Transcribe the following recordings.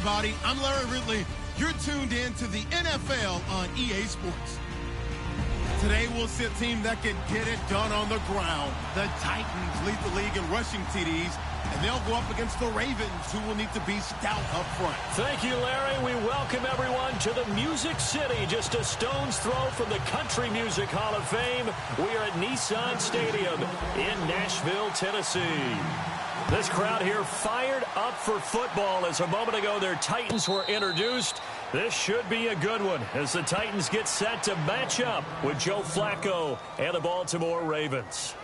everybody. I'm Larry Ridley. You're tuned in to the NFL on EA Sports. Today we'll see a team that can get it done on the ground. The Titans lead the league in rushing TDs, and they'll go up against the Ravens, who will need to be stout up front. Thank you, Larry. We welcome everyone to the Music City, just a stone's throw from the Country Music Hall of Fame. We are at Nissan Stadium in Nashville, Tennessee. This crowd here fired up for football as a moment ago their Titans were introduced. This should be a good one as the Titans get set to match up with Joe Flacco and the Baltimore Ravens.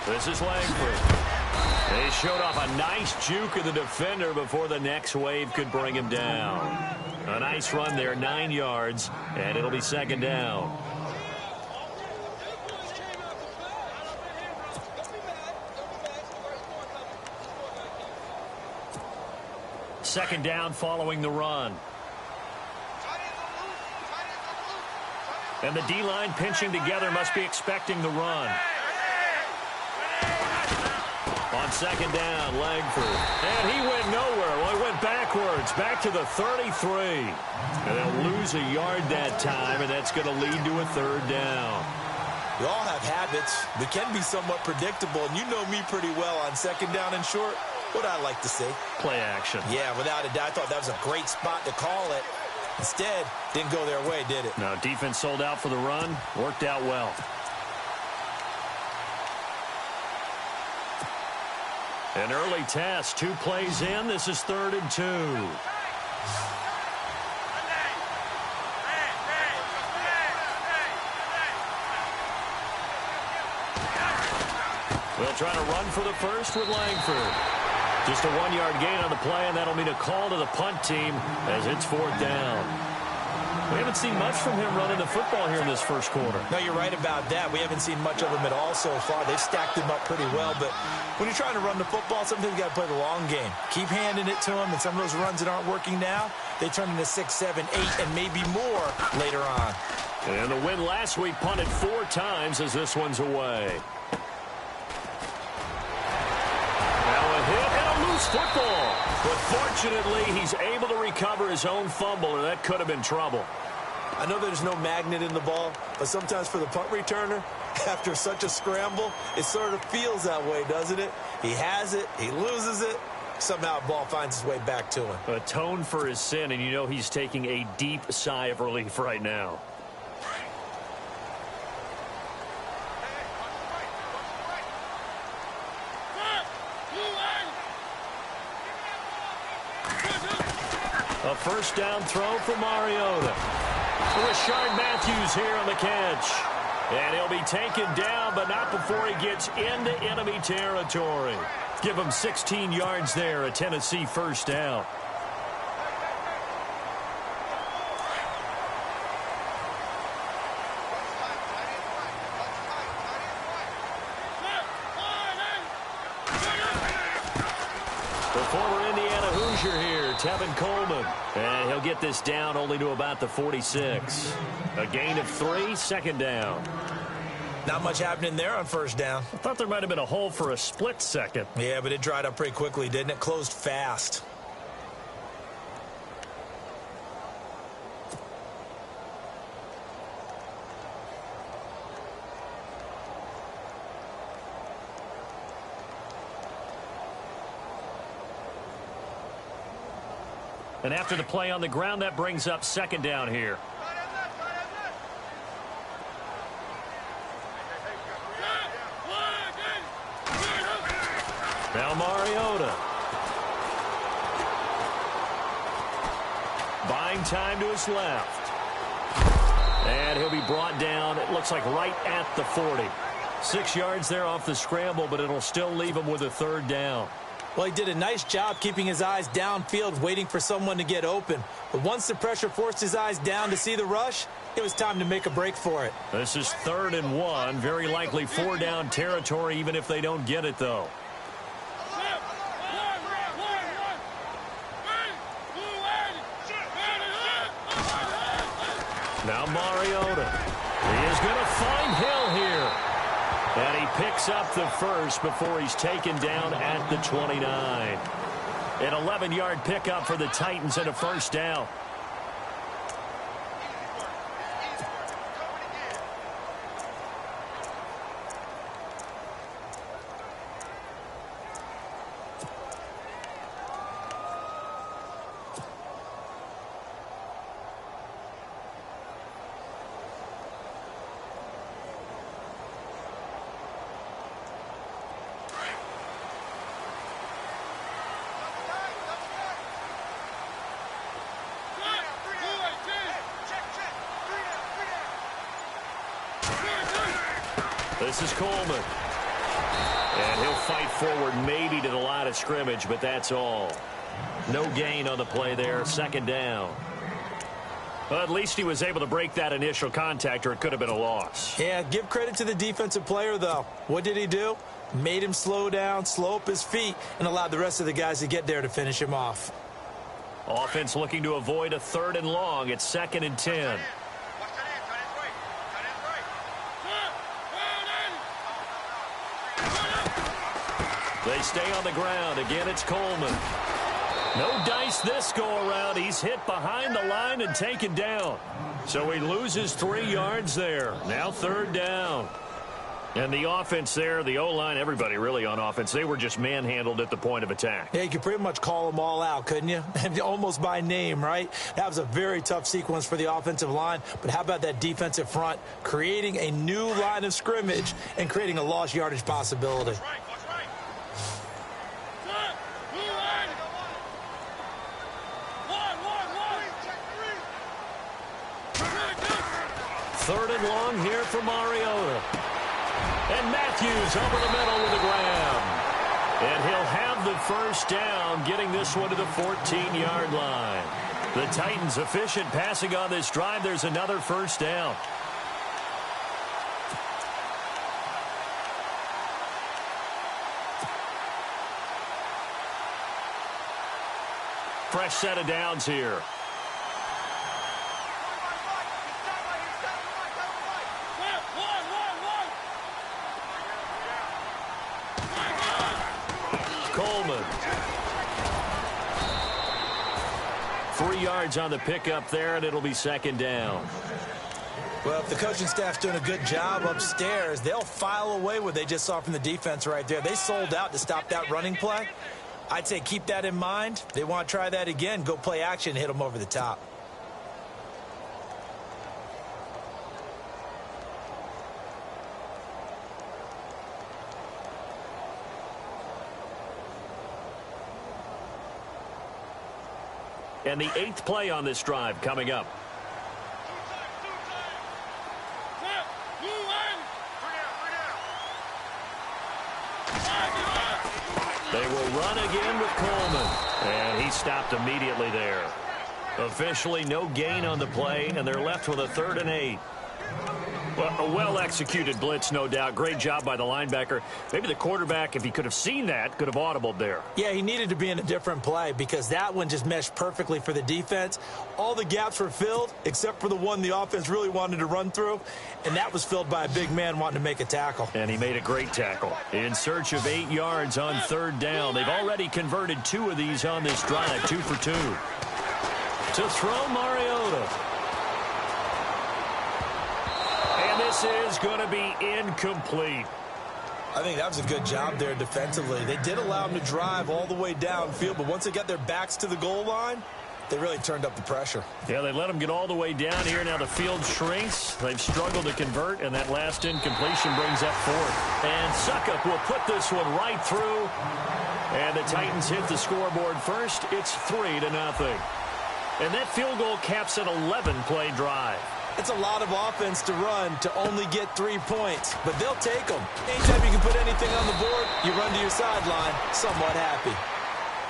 This is Langford. They showed off a nice juke of the defender before the next wave could bring him down. A nice run there, 9 yards, and it'll be second down. Second down following the run. And the D-line pinching together must be expecting the run. On second down, Langford. And he went nowhere. Well, he went backwards, back to the 33. And they'll lose a yard that time, and that's going to lead to a third down. We all have habits. We can be somewhat predictable, and you know me pretty well on second down and short. What I like to say? Play action. Yeah, without a doubt. I thought that was a great spot to call it. Instead, didn't go their way, did it? No, defense sold out for the run. Worked out well. An early test, 2 plays in. This is 3rd and 2. We'll try to run for the first with Langford. Just a 1-yard gain on the play, and that'll mean a call to the punt team as it's 4th down. We haven't seen much from him running the football here in this first quarter. No, you're right about that. We haven't seen much of him at all so far. They've stacked him up pretty well, but when you're trying to run the football, sometimes you got to play the long game. Keep handing it to him, and some of those runs that aren't working now, they turn into 6, 7, 8, and maybe more later on. And the win last week punted 4 times as this one's away. Now a hit and a loose football. But fortunately, he's able to recover his own fumble, or that could have been trouble. I know there's no magnet in the ball, but sometimes for the punt returner, after such a scramble, it sort of feels that way, doesn't it? He has it, he loses it, somehow the ball finds its way back to him. Atone for his sin, and you know he's taking a deep sigh of relief right now. A first down throw for Mariota. Rashard Matthews here on the catch. And he'll be taken down, but not before he gets into enemy territory. Give him 16 yards there, a Tennessee first down. The former Indiana Hoosier here, Tevin Coleman. And he'll get this down only to about the 46. A gain of 3, second down. Not much happening there on first down. I thought there might have been a hole for a split second. Yeah, but it dried up pretty quickly, didn't it? Closed fast. And after the play on the ground, that brings up second down here. Now Mariota. Buying time to his left. And he'll be brought down, it looks like right at the 40. 6 yards there off the scramble, but it'll still leave him with a third down. Well, he did a nice job keeping his eyes downfield, waiting for someone to get open. But once the pressure forced his eyes down to see the rush, it was time to make a break for it. This is 3rd and 1. Very likely 4-down territory, even if they don't get it, though. Now Mariota. He is going to find Hill here. And he picks up the first before he's taken down at the 29. An 11-yard pickup for the Titans and a first down. This is Coleman. And he'll fight forward maybe to the line of scrimmage, but that's all. No gain on the play there. 2nd down. Well, at least he was able to break that initial contact, or it could have been a loss. Yeah, give credit to the defensive player, though. What did he do? Made him slow down, slow up his feet, and allowed the rest of the guys to get there to finish him off. Offense looking to avoid a 3rd and long. It's 2nd and 10. They stay on the ground. Again, it's Coleman. No dice this go-around. He's hit behind the line and taken down. So he loses 3 yards there. Now 3rd down. And the offense there, the O-line, everybody really on offense, they were just manhandled at the point of attack. Yeah, you could pretty much call them all out, couldn't you? Almost by name, right? That was a very tough sequence for the offensive line. But how about that defensive front creating a new line of scrimmage and creating a lost yardage possibility? 3rd and long here for Mariota. And Matthews over the middle with the grab. And he'll have the first down, getting this one to the 14-yard line. The Titans efficient passing on this drive. There's another first down. Fresh set of downs here. Coleman. 3 yards on the pickup there, and it'll be 2nd down. Well, if the coaching staff's doing a good job upstairs, they'll file away what they just saw from the defense right there. They sold out to stop that running play. I'd say keep that in mind. They want to try that again. Go play action and hit them over the top. And the 8th play on this drive coming up. They will run again with Coleman. And he stopped immediately there. Officially no gain on the play, and they're left with a 3rd and 8. Well, a well-executed blitz, no doubt. Great job by the linebacker. Maybe the quarterback, if he could have seen that, could have audibled there. Yeah, he needed to be in a different play because that one just meshed perfectly for the defense. All the gaps were filled except for the one the offense really wanted to run through, and that was filled by a big man wanting to make a tackle. And he made a great tackle. In search of 8 yards on 3rd down. They've already converted 2 of these on this drive, 2 for 2. To throw Mariota. This is going to be incomplete. I think that was a good job there defensively. They did allow them to drive all the way downfield, but once they got their backs to the goal line, they really turned up the pressure. Yeah, they let them get all the way down here. Now the field shrinks. They've struggled to convert, and that last incompletion brings up 4th. And Suckup will put this one right through. And the Titans hit the scoreboard first. It's 3-0. And that field goal caps an 11-play drive. It's a lot of offense to run to only get 3 points, but they'll take them. Anytime you can put anything on the board, you run to your sideline somewhat happy.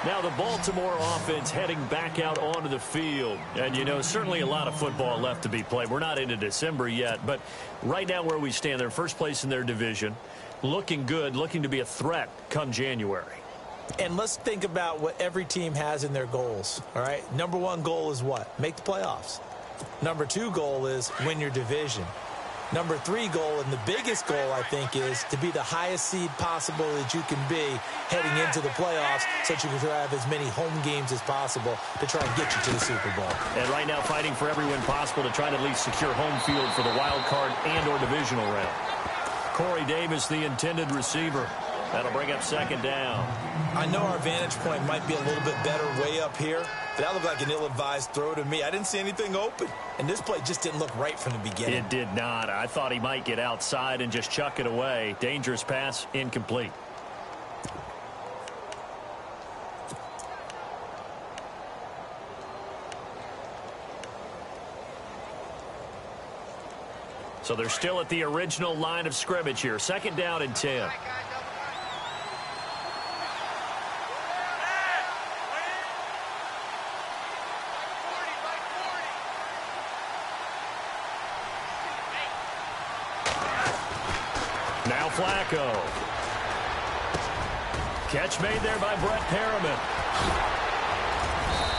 Now the Baltimore offense heading back out onto the field. And, you know, certainly a lot of football left to be played. We're not into December yet, but right now where we stand, they're first place in their division. Looking good, looking to be a threat come January. And let's think about what every team has in their goals, all right? Number one goal is what? Make the playoffs. Number two goal is win your division. Number three goal, and the biggest goal, I think, is to be the highest seed possible that you can be heading into the playoffs so that you can have as many home games as possible to try and get you to the Super Bowl. And right now fighting for every win possible to try to at least secure home field for the wild card and or divisional round. Corey Davis, the intended receiver. That'll bring up second down. I know our vantage point might be a little bit better way up here, but that looked like an ill-advised throw to me. I didn't see anything open, and this play just didn't look right from the beginning. It did not. I thought he might get outside and just chuck it away. Dangerous pass, incomplete. So they're still at the original line of scrimmage here. Second down and 10. Now Flacco. Catch made there by Brett Perriman.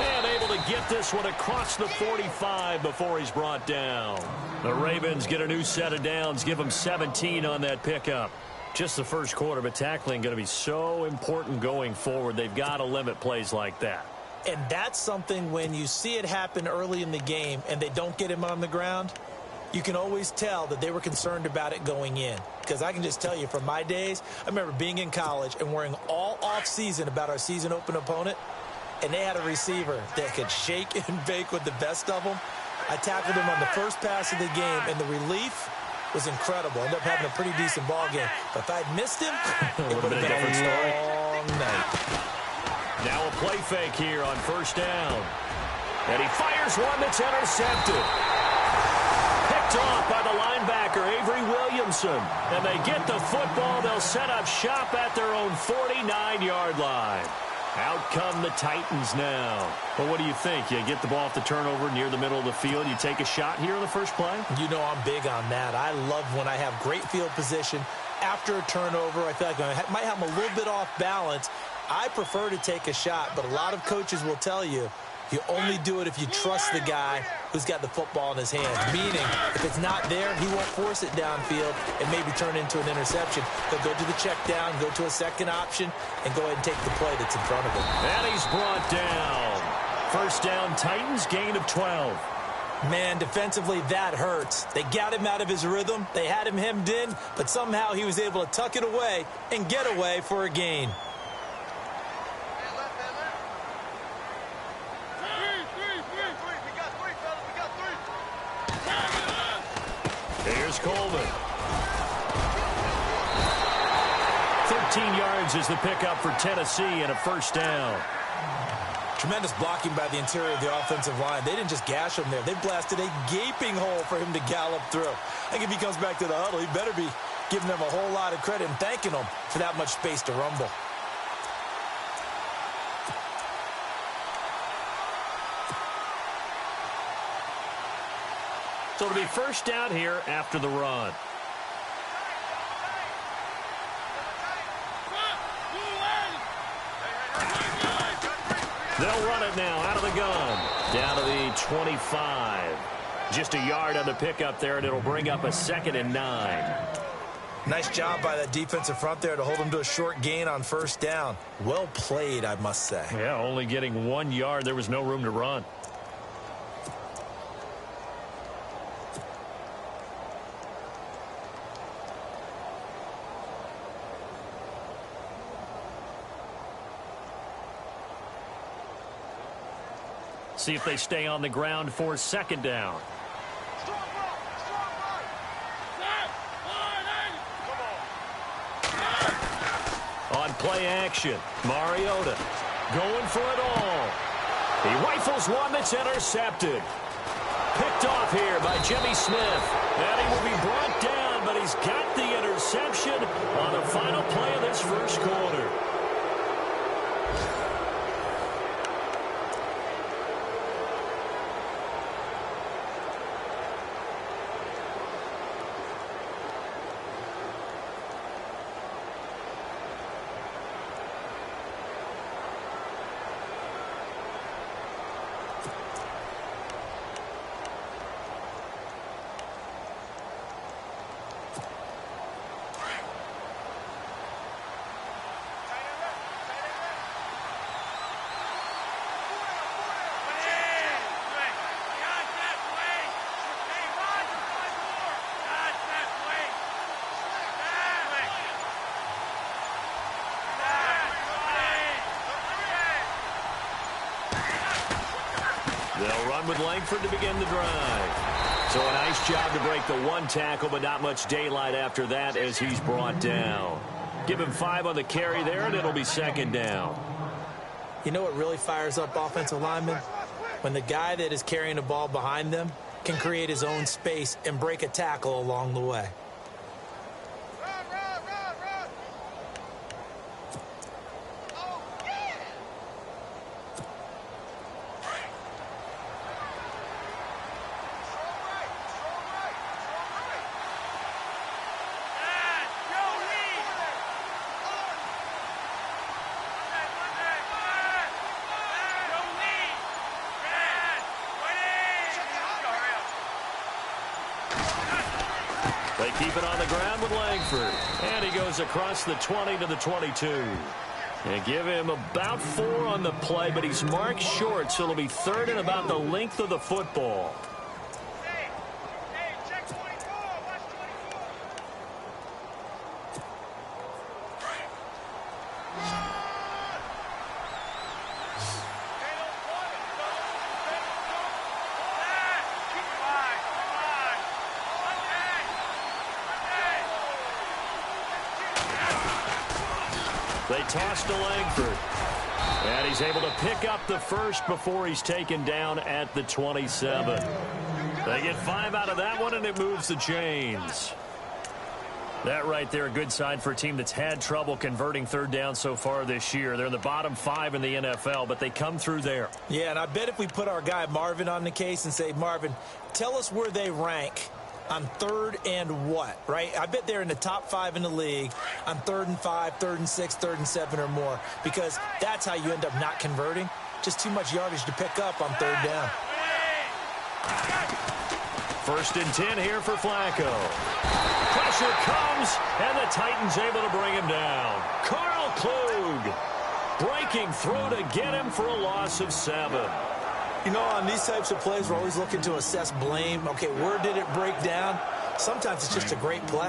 And able to get this one across the 45 before he's brought down. The Ravens get a new set of downs, give them 17 on that pickup. Just the first quarter, but tackling going to be so important going forward. They've got to limit plays like that. And that's something when you see it happen early in the game and they don't get him on the ground, you can always tell that they were concerned about it going in. Because I can just tell you from my days, I remember being in college and worrying all off-season about our season open opponent, and they had a receiver that could shake and bake with the best of them. I tackled him on the first pass of the game, and the relief was incredible. Ended up having a pretty decent ball game. But if I'd missed him, it would have been a long night. Now a play fake here on first down. And he fires one that's intercepted. Picked off by the linebacker, Avery Williamson. And they get the football. They'll set up shop at their own 49-yard line. Out come the Titans now. But what do you think? You get the ball off the turnover near the middle of the field. You take a shot here on the first play? You know I'm big on that. I love when I have great field position after a turnover. I feel like I might have them a little bit off balance. I prefer to take a shot, but a lot of coaches will tell you, you only do it if you trust the guy who's got the football in his hands. Meaning, if it's not there, he won't force it downfield and maybe turn it into an interception. He'll go to the check down, go to a second option, and go ahead and take the play that's in front of him. And he's brought down. First down, Titans, gain of 12. Man, defensively, that hurts. They got him out of his rhythm. They had him hemmed in, but somehow he was able to tuck it away and get away for a gain. Here's Coleman. 13 yards is the pickup for Tennessee and a first down. Tremendous blocking by the interior of the offensive line. They didn't just gash him there. They blasted a gaping hole for him to gallop through. I think if he comes back to the huddle, he better be giving them a whole lot of credit and thanking them for that much space to rumble. So it'll be first down here after the run. They'll run it now out of the gun. Down to the 25. Just a yard on the pickup there, and it'll bring up a 2nd and 9. Nice job by that defensive front there to hold him to a short gain on first down. Well played, I must say. Yeah, only getting 1 yard. There was no room to run. See if they stay on the ground for second down. On play action, Mariota going for it all. He rifles one that's intercepted. Picked off here by Jimmy Smith. And he will be brought down, but he's got the interception on the final play of this first quarter. They'll run with Langford to begin the drive. So a nice job to break the one tackle, but not much daylight after that as he's brought down. Give him 5 on the carry there, and it'll be second down. You know what really fires up offensive linemen? When the guy that is carrying the ball behind them can create his own space and break a tackle along the way. They keep it on the ground with Langford. And he goes across the 20 to the 22. And give him about 4 on the play, but he's marked short, so it'll be third and about the length of the football. They toss to Langford. And he's able to pick up the first before he's taken down at the 27. They get 5 out of that one, and it moves the chains. That right there, a good sign for a team that's had trouble converting third down so far this year. They're in the bottom 5 in the NFL, but they come through there. Yeah, and I bet if we put our guy Marvin on the case and say, Marvin, tell us where they rank on third and what, right? I bet they're in the top 5 in the league on 3rd and 5, 3rd and 6, 3rd and 7 or more, because that's how you end up not converting. Just too much yardage to pick up on third down. 1st and 10 here for Flacco. Pressure comes, and the Titans able to bring him down. Carl Klug breaking through to get him for a loss of 7. You know, on these types of plays, we're always looking to assess blame. Okay, where did it break down? Sometimes it's just a great play.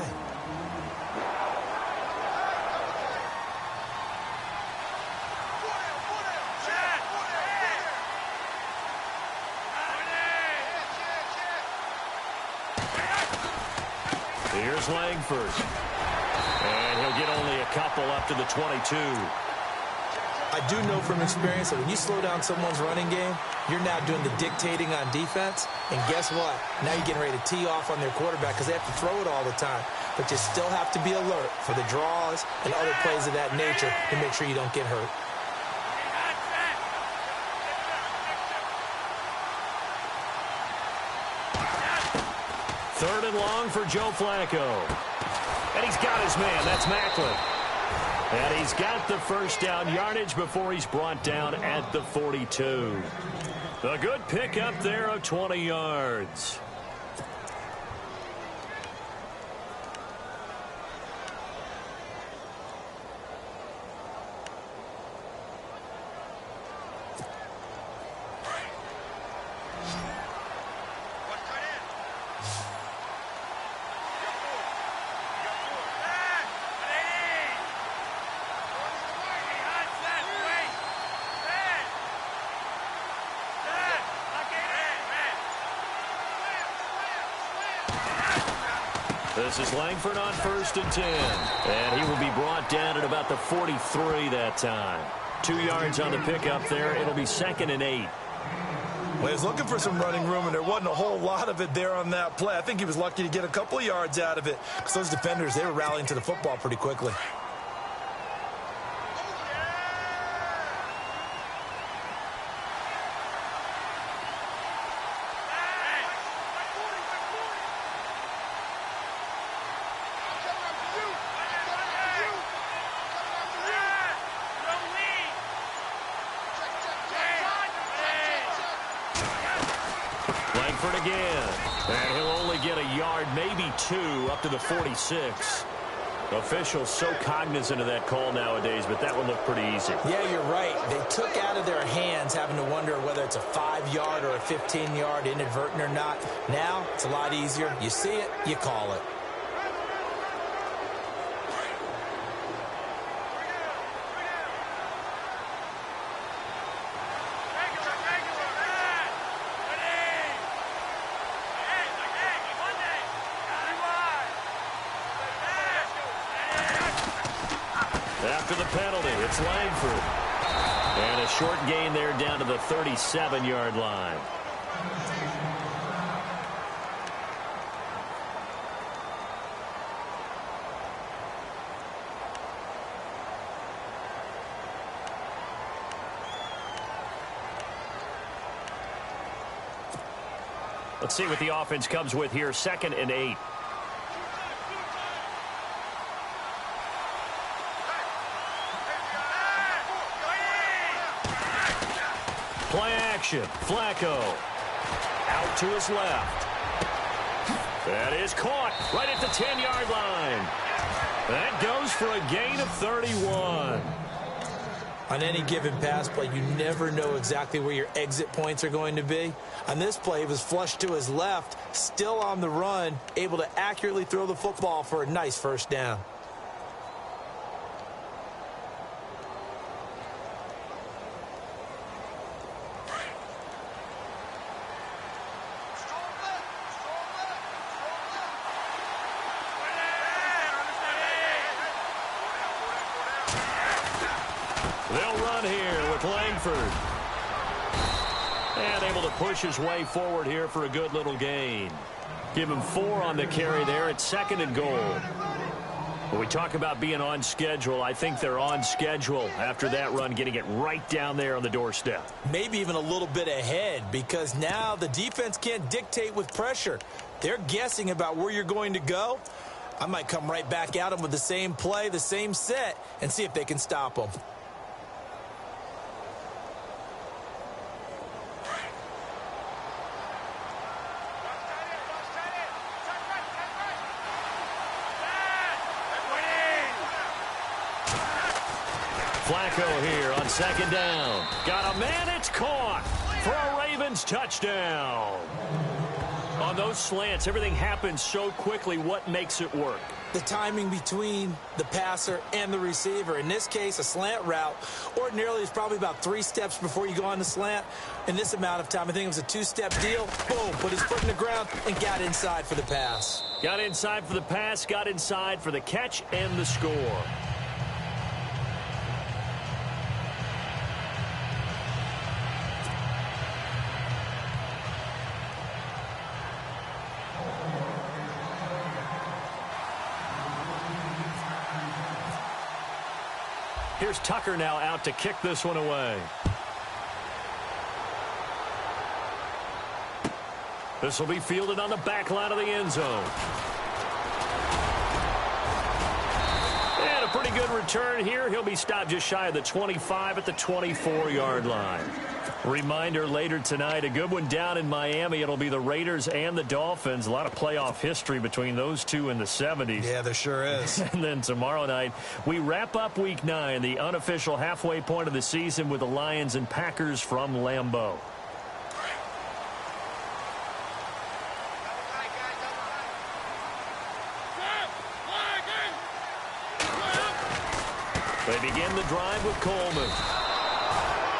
Here's Langford. And he'll get only a couple up to the 22. I do know from experience that when you slow down someone's running game, you're now doing the dictating on defense. And guess what? Now you're getting ready to tee off on their quarterback because they have to throw it all the time. But you still have to be alert for the draws and other plays of that nature to make sure you don't get hurt. Third and long for Joe Flacco. And he's got his man. That's Macklin. And he's got the first down yardage before he's brought down at the 42. A good pickup there of 20 yards. This is Langford on 1st and 10. And he will be brought down at about the 43 that time. 2 yards on the pickup there. It'll be 2nd and 8. Well, he was looking for some running room, and there wasn't a whole lot of it there on that play. I think he was lucky to get a couple of yards out of it because those defenders, they were rallying to the football pretty quickly. Again, and he'll only get a yard, maybe 2, up to the 46. Officials so cognizant of that call nowadays, but that one looked pretty easy. Yeah, you're right. They took out of their hands having to wonder whether it's a 5-yard or a 15-yard inadvertent or not. Now, it's a lot easier. You see it, you call it. After the penalty, it's Langford. And a short gain there down to the 37-yard line. Let's see what the offense comes with here. 2nd and 8. Play action. Flacco. Out to his left. That is caught right at the 10-yard line. That goes for a gain of 31. On any given pass play, you never know exactly where your exit points are going to be. On this play, he was flushed to his left, still on the run, able to accurately throw the football for a nice first down. They'll run here with Langford. And able to push his way forward here for a good little gain. Give him 4 on the carry there at 2nd and goal. When we talk about being on schedule, I think they're on schedule after that run, getting it right down there on the doorstep. Maybe even a little bit ahead, because now the defense can't dictate with pressure. They're guessing about where you're going to go. I might come right back at them with the same play, the same set, and see if they can stop them. Flacco here on 2nd down. Got a man, it's caught for a Ravens touchdown. On those slants, everything happens so quickly. What makes it work? The timing between the passer and the receiver. In this case, a slant route ordinarily is probably about 3 steps before you go on the slant. In this amount of time, I think it was a 2-step deal. Boom, put his foot in the ground and got inside for the pass. Got inside for the pass, got inside for the catch and the score. Here's Tucker now out to kick this one away. This will be fielded on the back line of the end zone. And a pretty good return here. He'll be stopped just shy of the 25 at the 24-yard line. Reminder later tonight, a good one down in Miami. It'll be the Raiders and the Dolphins. A lot of playoff history between those two in the 70s. Yeah, there sure is. And then tomorrow night, we wrap up Week 9, the unofficial halfway point of the season with the Lions and Packers from Lambeau. They begin the drive with Coleman.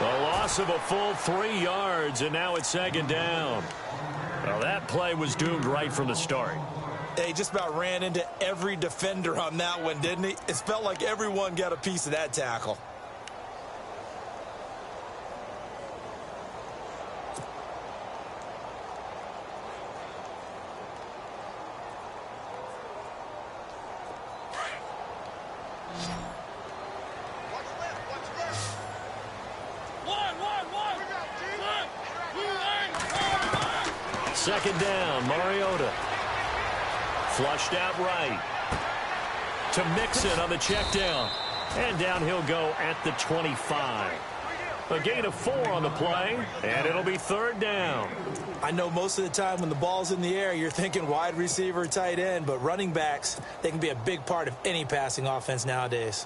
A loss of a full 3 yards, and now it's 2nd down. Well, that play was doomed right from the start. He just about ran into every defender on that one, didn't he? It felt like everyone got a piece of that tackle. Second down, Mariota. Flushed out right. To Mixon on the check down. And down he'll go at the 25. A gain of 4 on the play, and it'll be 3rd down. I know most of the time when the ball's in the air, you're thinking wide receiver, tight end, but running backs, they can be a big part of any passing offense nowadays.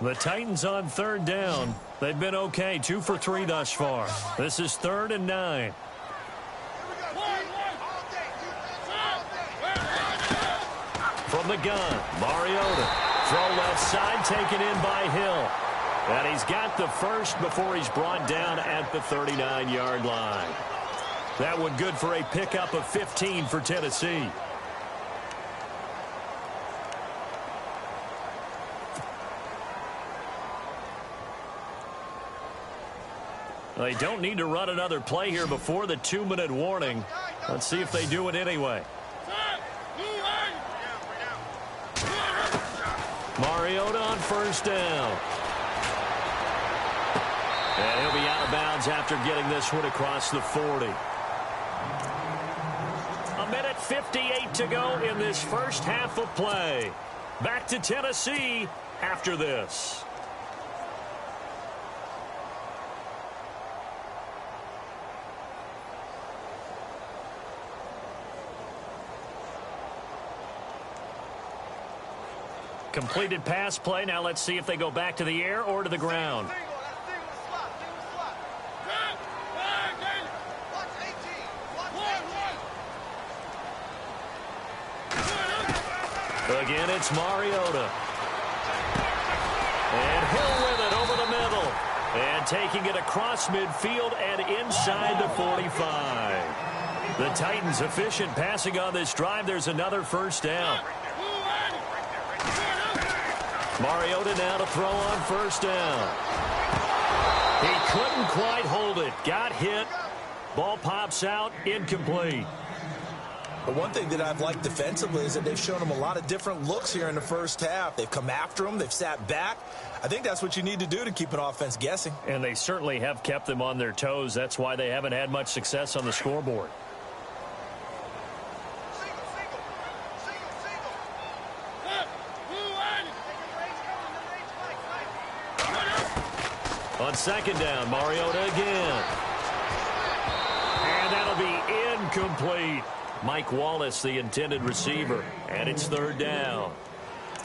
The Titans on 3rd down. They've been okay, 2 for 3 thus far. This is 3rd and 9. From the gun, Mariota. Throw left side, taken in by Hill. And he's got the first before he's brought down at the 39-yard line. That one good for a pickup of 15 for Tennessee. They don't need to run another play here before the 2-minute warning. Let's see if they do it anyway. Mariota on first down. And he'll be out of bounds after getting this one across the 40. 1:58 to go in this first half of play. Back to Tennessee after this. Completed pass play. Now let's see if they go back to the air or to the ground. Again, it's Mariota. And Hill with it over the middle. And taking it across midfield and inside the 45. The Titans efficient passing on this drive. There's another first down. Mariota now to throw on first down. He couldn't quite hold it. Got hit. Ball pops out. Incomplete. But one thing that I've liked defensively is that they've shown him a lot of different looks here in the first half. They've come after him. They've sat back. I think that's what you need to do to keep an offense guessing. And they certainly have kept them on their toes. That's why they haven't had much success on the scoreboard. On second down, Mariota again. And that'll be incomplete. Mike Wallace, the intended receiver. And it's third down.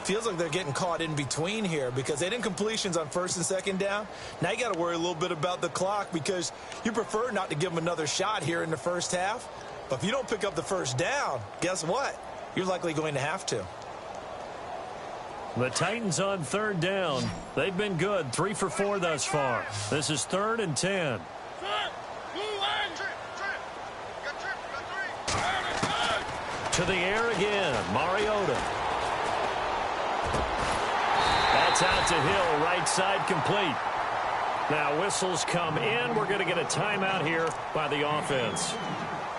Feels like they're getting caught in between here because they didn't completions on first and second down. Now you got to worry a little bit about the clock because you prefer not to give them another shot here in the first half. But if you don't pick up the first down, guess what? You're likely going to have to. The Titans on third down. They've been good. 3 for 4 thus far. This is 3rd and 10. To the air again. Mariota. That's out to Hill. Right side complete. Now whistles come in. We're going to get a timeout here by the offense,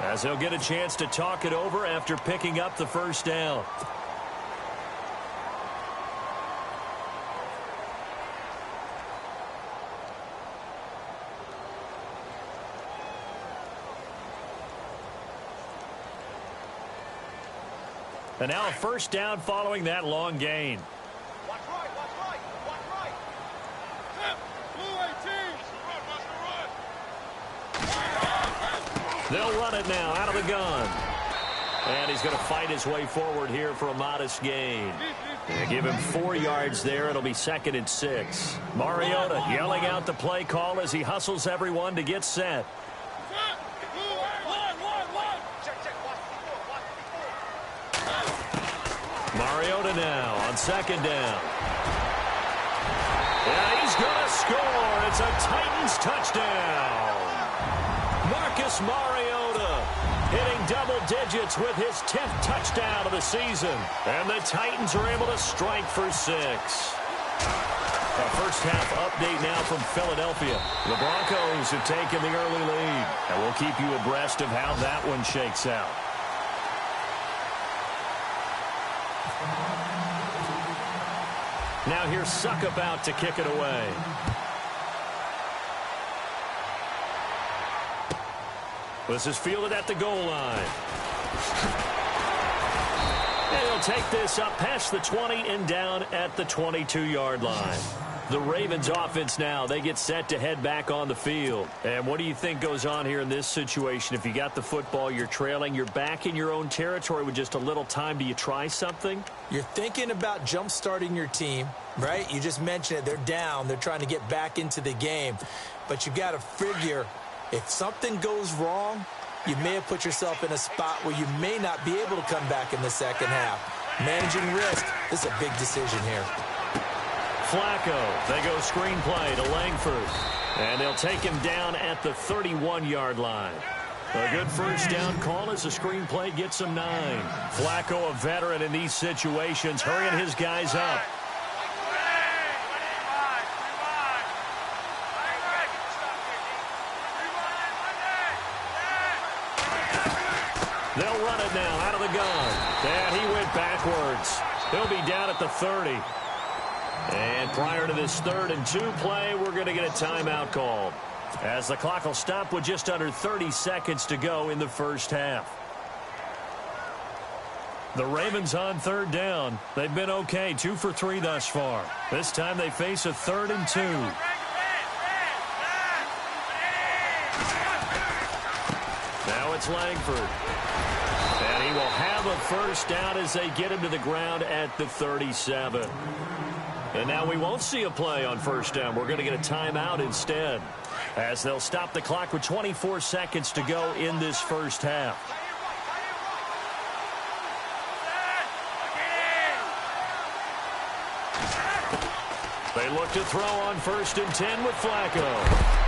as they'll get a chance to talk it over after picking up the first down. And now a first down following that long gain. Watch right, watch right, watch right. Blue 18. They'll run it now out of the gun. And he's going to fight his way forward here for a modest gain. They give him 4 yards there. It'll be 2nd and 6. Mariota yelling out the play call as he hustles everyone to get set. Mariota now on second down. And he's going to score. It's a Titans touchdown. Marcus Mariota hitting double digits with his 10th touchdown of the season. And the Titans are able to strike for 6. Our first half update now from Philadelphia. The Broncos have taken the early lead. And we'll keep you abreast of how that one shakes out. Now here's Suckup out to kick it away. This is fielded at the goal line. And he'll take this up past the 20 and down at the 22-yard line. The Ravens offense now, they get set to head back on the field. And what do you think goes on here in this situation? If you got the football, you're trailing, you're back in your own territory with just a little time. Do you try something? You're thinking about jump-starting your team, right? You just mentioned it. They're down. They're trying to get back into the game. But you got to figure if something goes wrong, you may have put yourself in a spot where you may not be able to come back in the second half. Managing risk, this is a big decision here. Flacco. They go screenplay to Langford. And they'll take him down at the 31-yard line. A good first down call as the screenplay gets him 9. Flacco, a veteran in these situations, hurrying his guys up. They'll run it now out of the gun. And he went backwards. He'll be down at the 30. And prior to this 3rd and 2 play, we're going to get a timeout called, as the clock will stop with just under 30 seconds to go in the first half. The Ravens on 3rd down. They've been okay, 2 for 3 thus far. This time they face a 3rd and 2. Now it's Langford. And he will have a first down as they get him to the ground at the 37. And now we won't see a play on first down. We're going to get a timeout instead, as they'll stop the clock with 24 seconds to go in this first half. They look to throw on 1st and 10 with Flacco.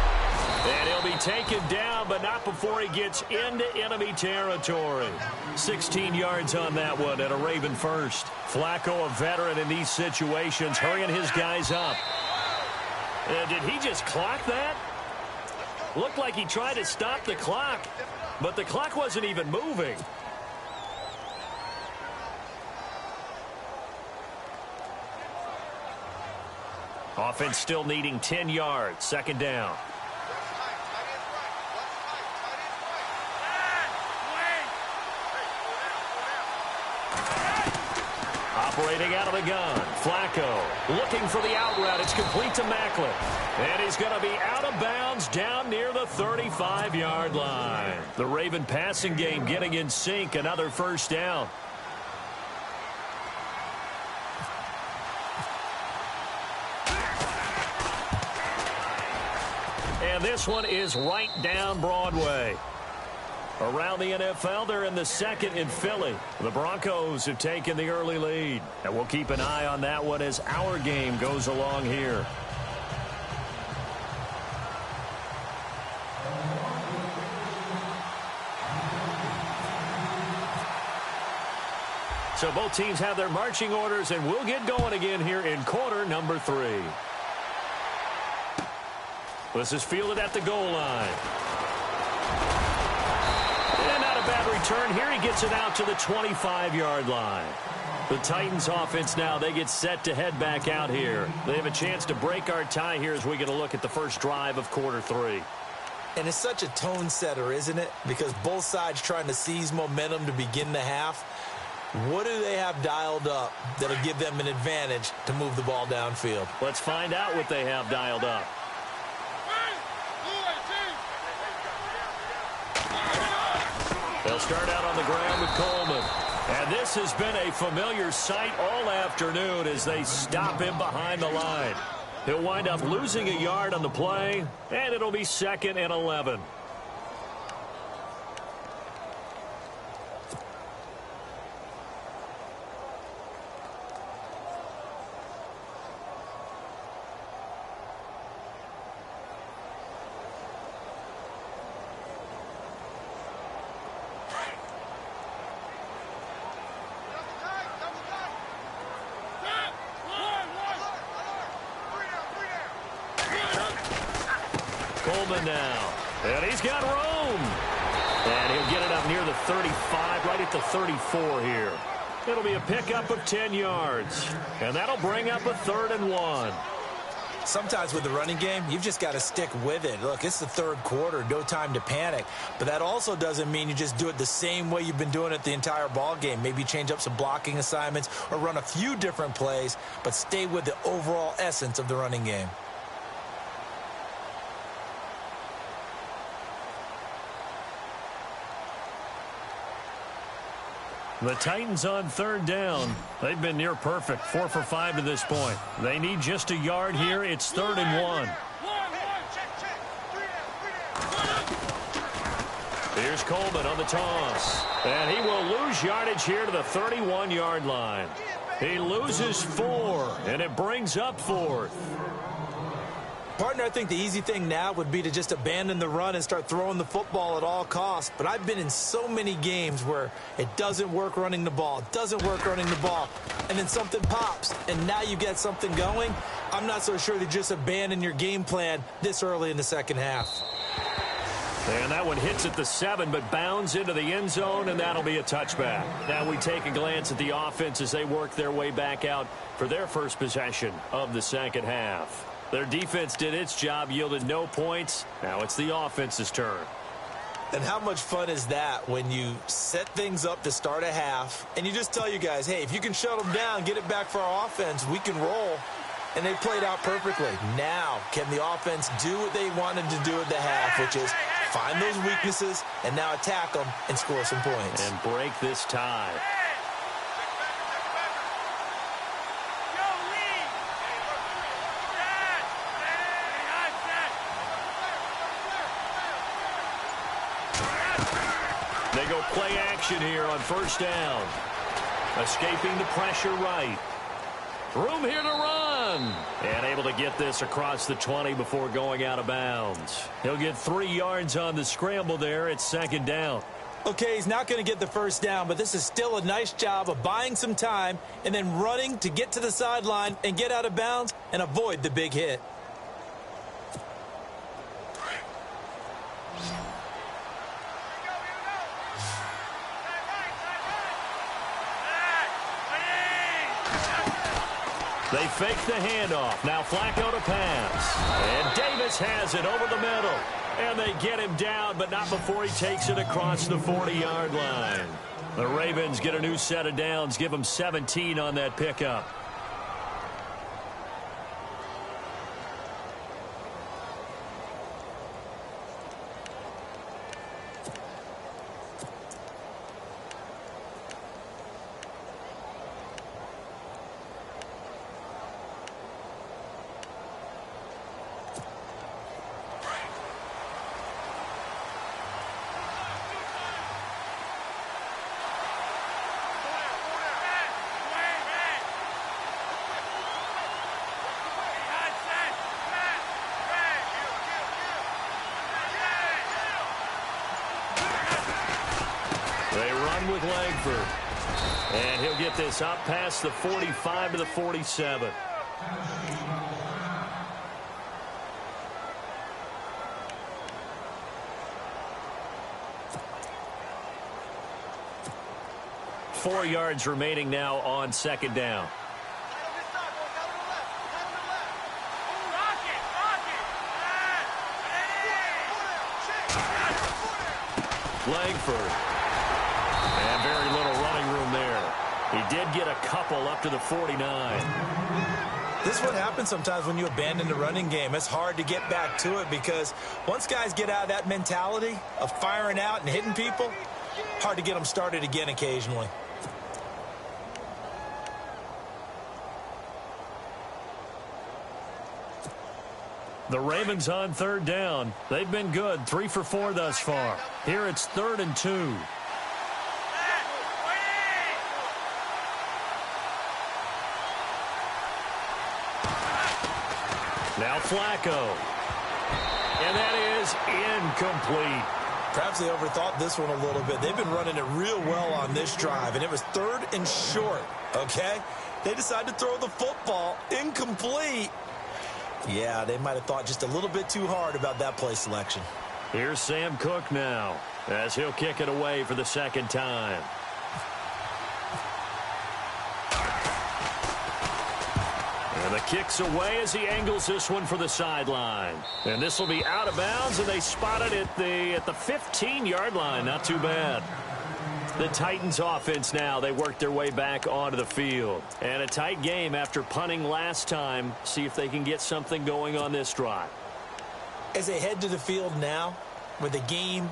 And he'll be taken down, but not before he gets into enemy territory. 16 yards on that one and a Raven first. Flacco, a veteran in these situations, hurrying his guys up. Did he just clock that? Looked like he tried to stop the clock, but the clock wasn't even moving. Offense still needing 10 yards. 2nd down. Operating out of the gun. Flacco looking for the out route. It's complete to Macklin. And he's going to be out of bounds down near the 35-yard line. The Raven passing game getting in sync. Another first down. And this one is right down Broadway. Around the NFL, they're in the 2nd in Philly. The Broncos have taken the early lead. And we'll keep an eye on that one as our game goes along here. So both teams have their marching orders, and we'll get going again here in quarter number 3. This is fielded at the goal line. And not a bad return here. He gets it out to the 25-yard line. The Titans offense now, they get set to head back out here. They have a chance to break our tie here as we get a look at the first drive of quarter 3. And it's such a tone setter, isn't it? Because both sides trying to seize momentum to begin the half. What do they have dialed up that'll give them an advantage to move the ball downfield? Let's find out what they have dialed up. They'll start out on the ground with Coleman. And this has been a familiar sight all afternoon as they stop him behind the line. He'll wind up losing a yard on the play, and it'll be 2nd and 11. Coleman now. And he's got room. And he'll get it up near the 35, right at the 34 here. It'll be a pickup of 10 yards. And that'll bring up a 3rd and 1. Sometimes with the running game, you've just got to stick with it. Look, it's the 3rd quarter, no time to panic. But that also doesn't mean you just do it the same way you've been doing it the entire ball game. Maybe change up some blocking assignments or run a few different plays, but stay with the overall essence of the running game. The Titans on 3rd down. They've been near perfect, 4 for 5 to this point. They need just a yard here. It's 3rd and 1. Here's Coleman on the toss. And he will lose yardage here to the 31-yard line. He loses 4, and it brings up 4th. Partner, I think the easy thing now would be to just abandon the run and start throwing the football at all costs. But I've been in so many games where it doesn't work running the ball, and then something pops, and now you get something going. I'm not so sure to just abandon your game plan this early in the second half. And that one hits at the 7, but bounds into the end zone, and that'll be a touchback. Now we take a glance at the offense as they work their way back out for their first possession of the second half. Their defense did its job, yielded no points. Now it's the offense's turn. And how much fun is that when you set things up to start a half, and you just tell you guys, hey, if you can shut them down, get it back for our offense, we can roll. And they played out perfectly. Now, can the offense do what they wanted to do at the half, which is find those weaknesses and now attack them and score some points. And break this tie. They go play action here on first down. Escaping the pressure right. Room here to run. And able to get this across the 20 before going out of bounds. He'll get 3 yards on the scramble there. It's second down. Okay, he's not going to get the first down, but this is still a nice job of buying some time and then running to get to the sideline and get out of bounds and avoid the big hit. They fake the handoff. Now Flacco to pass. And Davis has it over the middle. And they get him down, but not before he takes it across the 40-yard line. The Ravens get a new set of downs, give them 17 on that pickup. With Langford. And he'll get this up past the 45 to the 47. Four yards remaining now on second down. Langford. And very little running room there. He did get a couple up to the 49. This is what happens sometimes when you abandon the running game. It's hard to get back to it because once guys get out of that mentality of firing out and hitting people, hard to get them started again occasionally. The Ravens on third down. They've been good, 3 for 4 thus far. Here it's 3rd and 2. Now Flacco. And that is incomplete. Perhaps they overthought this one a little bit. They've been running it real well on this drive, and it was 3rd and short, okay? They decided to throw the football incomplete. Yeah, they might have thought just a little bit too hard about that play selection. Here's Sam Cook now as he'll kick it away for the second time. And the kick's away as he angles this one for the sideline. And this will be out of bounds, and they spot it at the 15-yard line. Not too bad. The Titans offense now, they work their way back onto the field. And a tight game after punting last time. See if they can get something going on this drive. As they head to the field now, with the game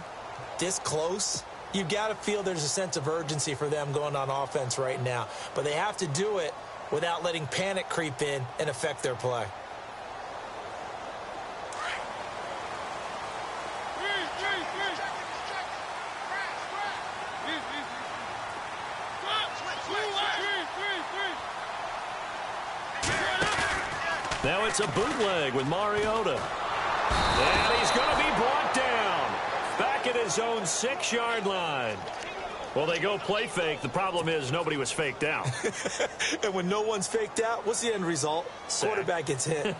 this close, you've got to feel there's a sense of urgency for them going on offense right now. But they have to do it without letting panic creep in and affect their play. it's a bootleg with Mariota. And he's going to be brought down. Back at his own 6-yard line. Well, they go play fake. The problem is nobody was faked out. And when no one's faked out, what's the end result? Sack. Quarterback gets hit.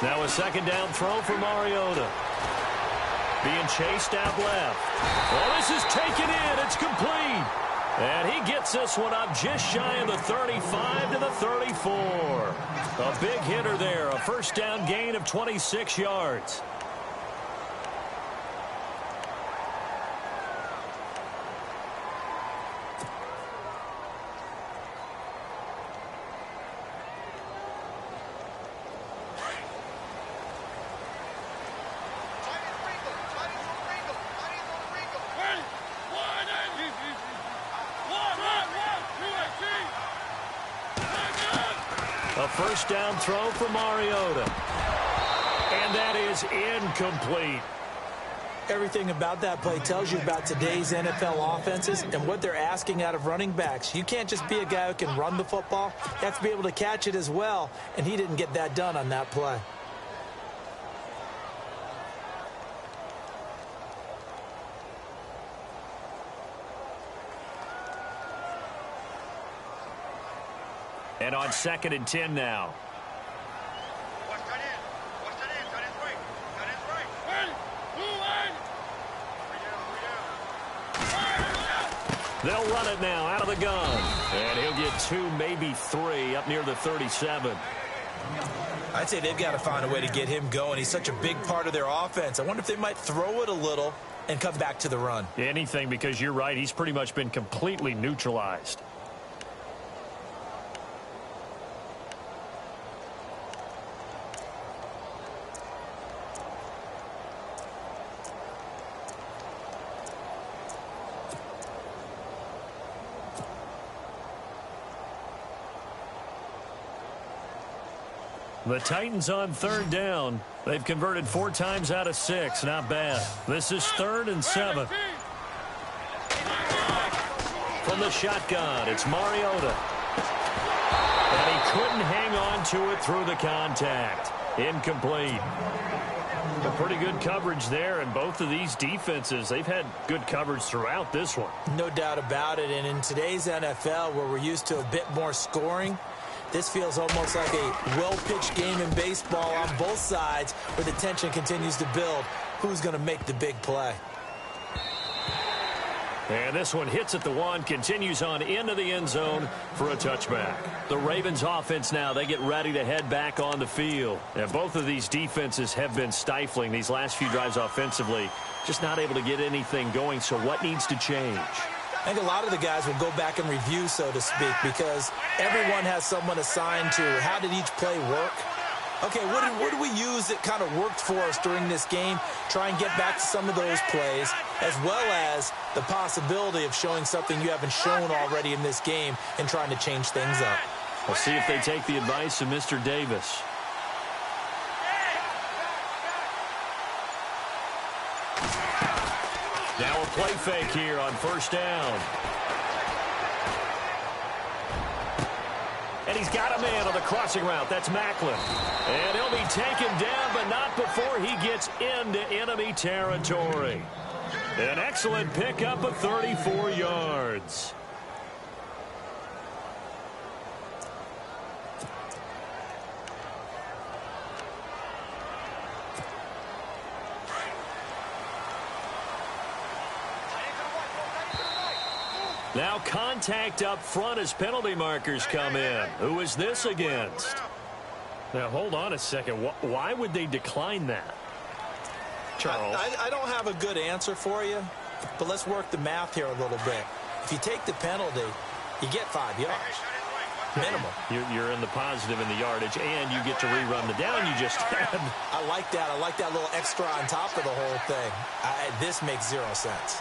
Now a second down throw for Mariota. Being chased out left. Well, this is taken in. It's complete. And he gets this one up just shy of the 35 to the 34. A big hitter there. A first down gain of 26 yards. A first down throw for Mariota. And that is incomplete. Everything about that play tells you about today's NFL offenses and what they're asking out of running backs. You can't just be a guy who can run the football. You have to be able to catch it as well, and he didn't get that done on that play. And on 2nd and 10 now. They'll run it now out of the gun. And he'll get 2, maybe 3 up near the 37. I'd say they've got to find a way to get him going. He's such a big part of their offense. I wonder if they might throw it a little and come back to the run. Anything, because you're right. He's pretty much been completely neutralized. The Titans on 3rd down. They've converted 4 times out of 6. Not bad. This is 3rd and 7. From the shotgun, it's Mariota. And he couldn't hang on to it through the contact. Incomplete. A pretty good coverage there, and both of these defenses, they've had good coverage throughout this one. No doubt about it. And in today's NFL, where we're used to a bit more scoring, this feels almost like a well-pitched game in baseball on both sides where the tension continues to build. Who's going to make the big play? And this one hits at the 1, continues on into the end zone for a touchback. The Ravens offense now, they get ready to head back on the field. And both of these defenses have been stifling these last few drives offensively. Just not able to get anything going, so what needs to change? I think a lot of the guys will go back and review, so to speak, because everyone has someone assigned to how did each play work. Okay, what did we use that kind of worked for us during this game? Try and get back to some of those plays, as well as the possibility of showing something you haven't shown already in this game and trying to change things up. We'll see if they take the advice of Mr. Davis. Now a play fake here on 1st down. And he's got a man on the crossing route. That's Macklin. And he'll be taken down, but not before he gets into enemy territory. An excellent pickup of 34 yards. Now contact up front as penalty markers come in. Who is this against? Now, hold on a second. Why would they decline that? Charles? I don't have a good answer for you, but let's work the math here a little bit. If you take the penalty, you get 5 yards. Minimum. You're in the positive in the yardage, and you get to rerun the down you just had. I like that. I like that little extra on top of the whole thing. This makes 0 sense.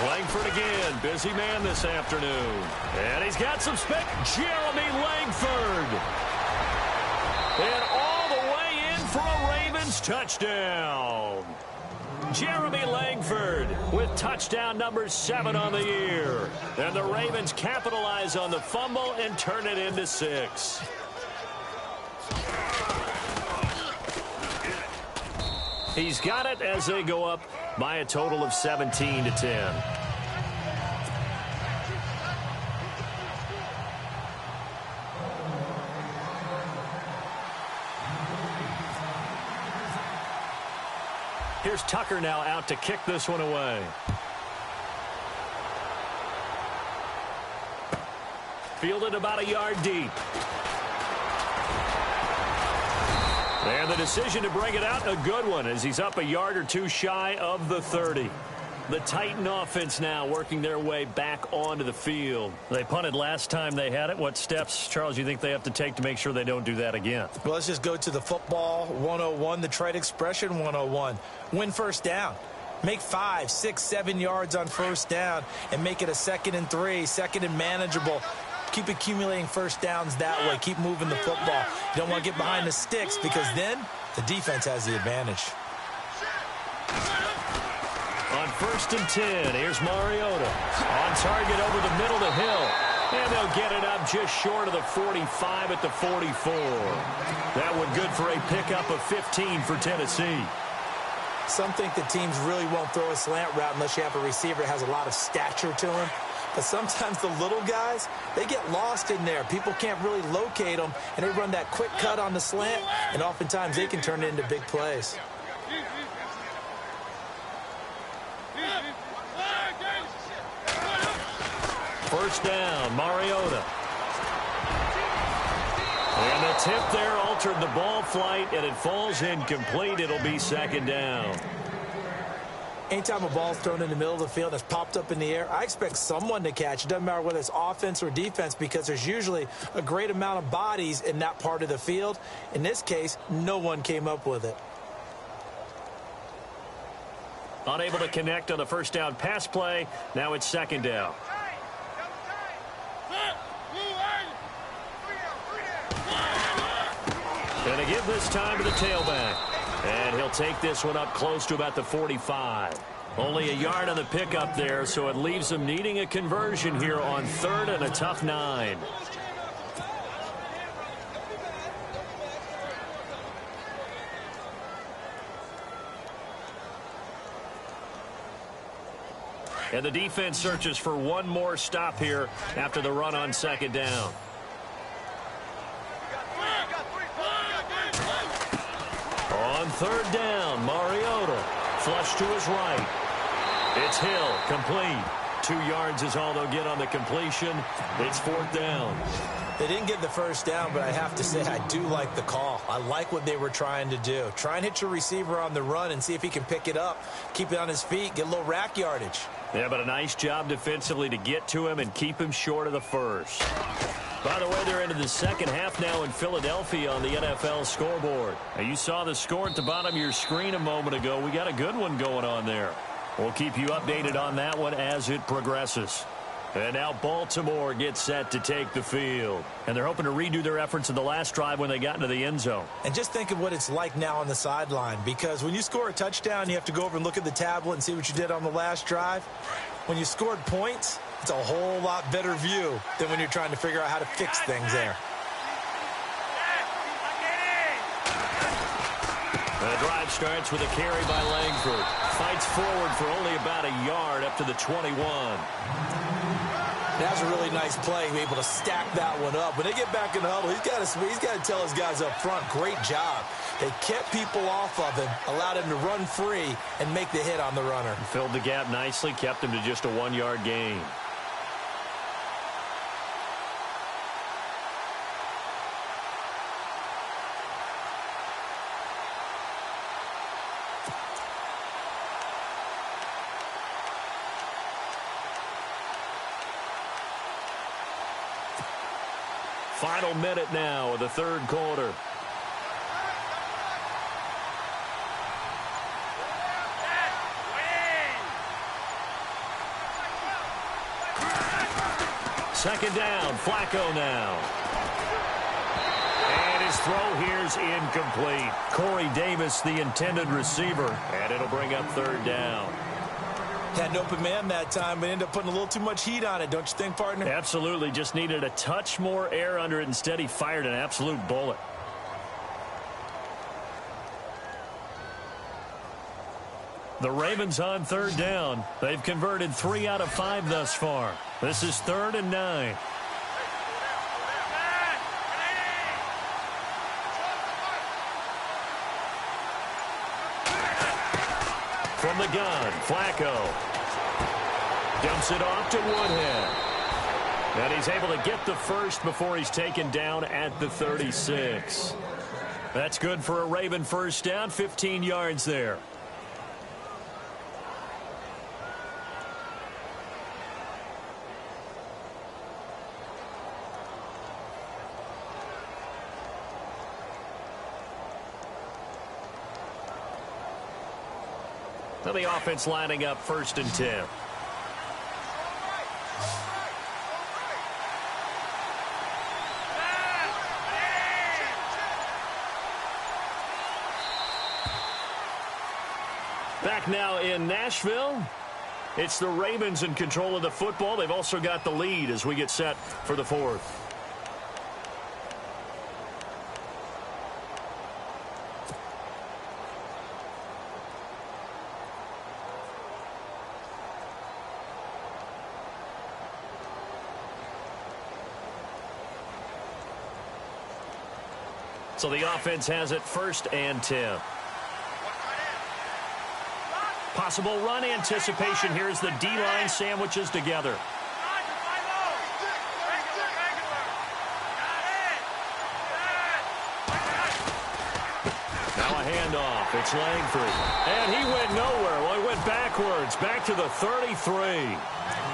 Langford again, busy man this afternoon. And he's got some spec. Jeremy Langford. And all the way in for a Ravens touchdown. Jeremy Langford with touchdown number 7 on the year. And the Ravens capitalize on the fumble and turn it into 6. He's got it as they go up by a total of 17-10. Here's Tucker now out to kick this one away. Fielded about a yard deep. And the decision to bring it out, a good one, as he's up a yard or two shy of the 30. The Titan offense now working their way back onto the field. They punted last time they had it. What steps, Charles, you think they have to take to make sure they don't do that again? Well, let's just go to the football 101, the trade expression 101. Win first down. Make 5, 6, 7 yards on first down and make it a 2nd and 3, 2nd and manageable. Keep accumulating first downs that way. Keep moving the football. You don't want to get behind the sticks because then the defense has the advantage. On 1st and 10, here's Mariota. On target over the middle to Hill. And they'll get it up just short of the 45 at the 44. That one good for a pickup of 15 for Tennessee. Some think the teams really won't throw a slant route unless you have a receiver that has a lot of stature to him. But sometimes the little guys, they get lost in there. People can't really locate them, and they run that quick cut on the slant, and oftentimes they can turn it into big plays. First down, Mariota. And the tip there altered the ball flight, and it falls incomplete. It'll be 2nd down. Anytime a ball's thrown in the middle of the field that's popped up in the air, I expect someone to catch. It doesn't matter whether it's offense or defense because there's usually a great amount of bodies in that part of the field. In this case, no one came up with it. Unable to connect on the first down pass play. Now it's 2nd down. And to give this time to the tailback. And he'll take this one up close to about the 45. Only a yard on the pickup there, so it leaves him needing a conversion here on 3rd and a tough 9. And the defense searches for one more stop here after the run on 2nd down. On 3rd down, Mariota. Flush to his right. It's Hill, complete. 2 yards is all they'll get on the completion. It's 4th down. They didn't get the first down, but I have to say I do like the call. I like what they were trying to do. Try and hit your receiver on the run and see if he can pick it up. Keep it on his feet, get a little rack yardage. Yeah, but a nice job defensively to get to him and keep him short of the first. By the way, they're into the 2nd half now in Philadelphia on the NFL scoreboard. Now, you saw the score at the bottom of your screen a moment ago. We got a good one going on there. We'll keep you updated on that one as it progresses. And now Baltimore gets set to take the field. And they're hoping to redo their efforts in the last drive when they got into the end zone. And just think of what it's like now on the sideline. Because when you score a touchdown, you have to go over and look at the tablet and see what you did on the last drive. When you scored points, it's a whole lot better view than when you're trying to figure out how to fix things there. The drive starts with a carry by Langford. Fights forward for only about a yard up to the 21. That was a really nice play, able to stack that one up. When they get back in the huddle, he's got to tell his guys up front, great job. They kept people off of him, allowed him to run free and make the hit on the runner. Filled the gap nicely, kept him to just a 1-yard gain. Final minute now of the 3rd quarter. second down. Flacco now. And his throw here's incomplete. Corey Davis, the intended receiver. And it'll bring up third down. Had an open man that time, but ended up putting a little too much heat on it, don't you think, partner? Absolutely. Just needed a touch more air under it. Instead, he fired an absolute bullet. The Ravens on third down. They've converted 3 out of 5 thus far. This is 3rd and 9. From the gun, Flacco dumps it off to Woodhead. And he's able to get the first before he's taken down at the 36. That's good for a Raven first down, 15 yards there. Now the offense lining up 1st and 10. Back now in Nashville. It's the Ravens in control of the football. They've also got the lead as we get set for the 4th. So the offense has it 1st and 10. Possible run anticipation. Here's the D-line sandwiches together. Now a handoff. It's Langford. And he went nowhere. Well, he went backwards. Back to the 33.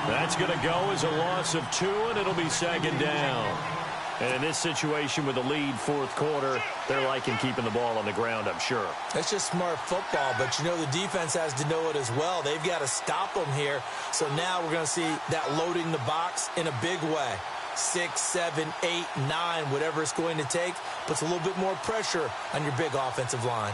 That's going to go as a loss of 2, and it'll be 2nd down. And in this situation with the lead 4th quarter, they're liking keeping the ball on the ground, I'm sure. That's just smart football, but you know the defense has to know it as well. They've got to stop them here. So now we're going to see that loading the box in a big way. 6, 7, 8, 9, whatever it's going to take, puts a little bit more pressure on your big offensive line.